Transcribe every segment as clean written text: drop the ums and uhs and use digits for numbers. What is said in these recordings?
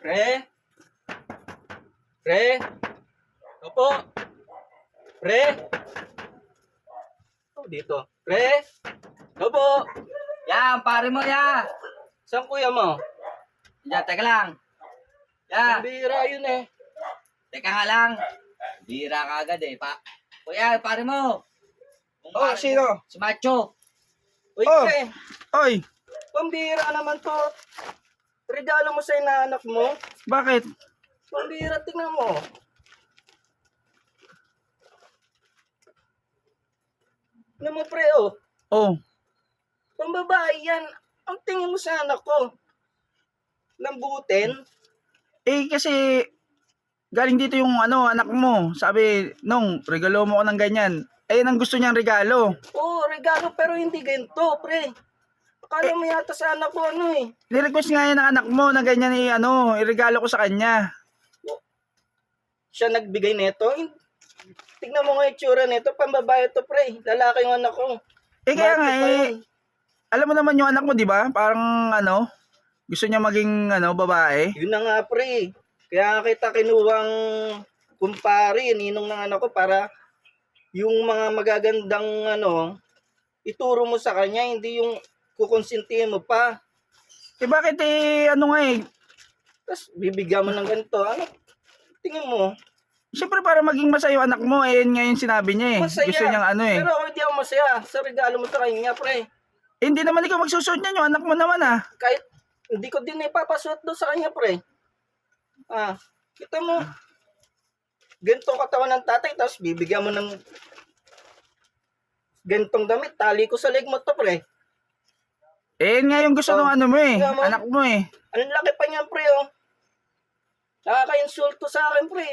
Pre? Pre? Opo? Pre? Oh, dito. Pre? Opo? Yan, pare mo ya. Saan kuya mo? Yan, teka lang. Ya, Bira yun eh. teka nga lang. Bira ka agad eh. Kuya, pare mo. Kung Oh, pare sino? mo, si Macho. Uy, Oh. pre. Oy, Pambira naman to. Regalo mo sa inaanak mo. bakit? Pambira, tingnan mo. Ano mo pre, oh. Oh, Pambabae yan. Ang tingin mo sa anak ko. Lambutin. kasi galing dito yung anak mo. Sabi, nung regalo mo ko ng ganyan. Ayun ang gusto niyang regalo. Oo, regalo pero hindi ganito, pre. Akala mo yata sa anak ko eh. Nirequest nga yan ng anak mo na ganyan iregalo ko sa kanya. Siya nagbigay nito. Tignan mo nga yung tsura nito. Pambabae to, pre. Lalaki yung anak ko. Kaya nga Market pa yun. alam mo naman yung anak mo, di ba? Parang gusto niya maging babae. Yun na nga, pre. Kaya kita kinuwang kumpare, ninong ng anak ko para yung mga magagandang ituro mo sa kanya, hindi yung kukonsintihin mo pa. Bakit Tapos bibigyan mo ng ganito. Ano? Tingin mo. Siyempre para maging masaya yung anak mo, yun nga yung sinabi niya eh. Masaya. Gusto niyang Pero ako hindi ako masaya sa regalo mo sa kanya, pre. hindi naman ikaw magsusuot niyan, yung anak mo naman Kahit hindi ko din ipapasuot doon sa kanya, pre. Kita mo. Gantong katawan ng tatay, tapos bibigyan mo ng gantong damit. Tali ko sa leg mo to, pre. Yun nga yung gusto ng mo eh. Tingnan mo. Anak mo eh. Ang laki pa niyan, pre, oh. Nakaka-insulto sa akin, pre.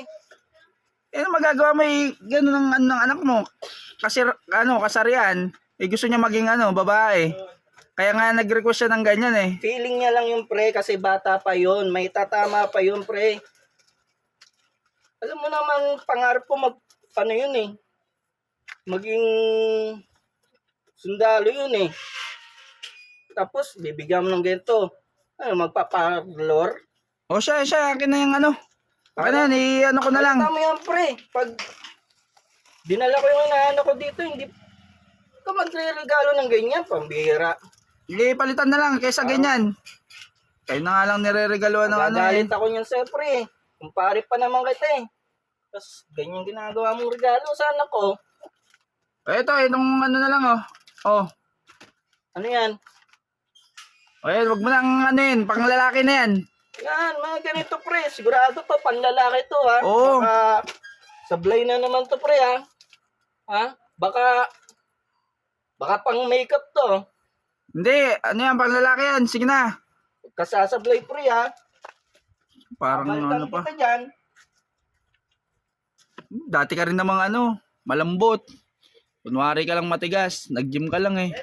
Magagawa mo ganun ng anak mo. Kasi kasarian, gusto niya maging babae. Kaya nga nag-request siya ng ganyan eh. Feeling niya lang yung pre kasi bata pa yun. May tatama pa yun, pre. Alam mo naman, pangarap ko yun eh. Maging sundalo yun eh. Tapos, bibigyan mo ng ganito. Magpaparlor? O siya, akin na yung akin na yan, ko na lang. Tama yan, pre. Pag dinala ko yung inaano ko dito, hindi ka magre-regalo ng ganyan, pambira. Palitan na lang kaysa ganyan. Kayo na nga lang nireregaluhan ng Nagagalit ako niyan sa'yo, pre. Kumpare pa naman kita eh. Tapos, ganyan ginagawa mong regalo sa anak ko. Ito, itong na lang Oh. Ano yan? Wag mo nang pang lalaki na yan. Yan, mga ganito, pre. Sigurado to, panlalaki to, ha? Oo. Baka, sablay na naman to, pre, ha? Ha? Baka pang makeup to. Hindi, yan, pang lalaki yan. Sige na. Kasasablay, pre, ha? Parang Balikan pa. kita dyan. Dati ka rin namang malambot. Kunwari ka lang matigas. Nag-gym ka lang eh.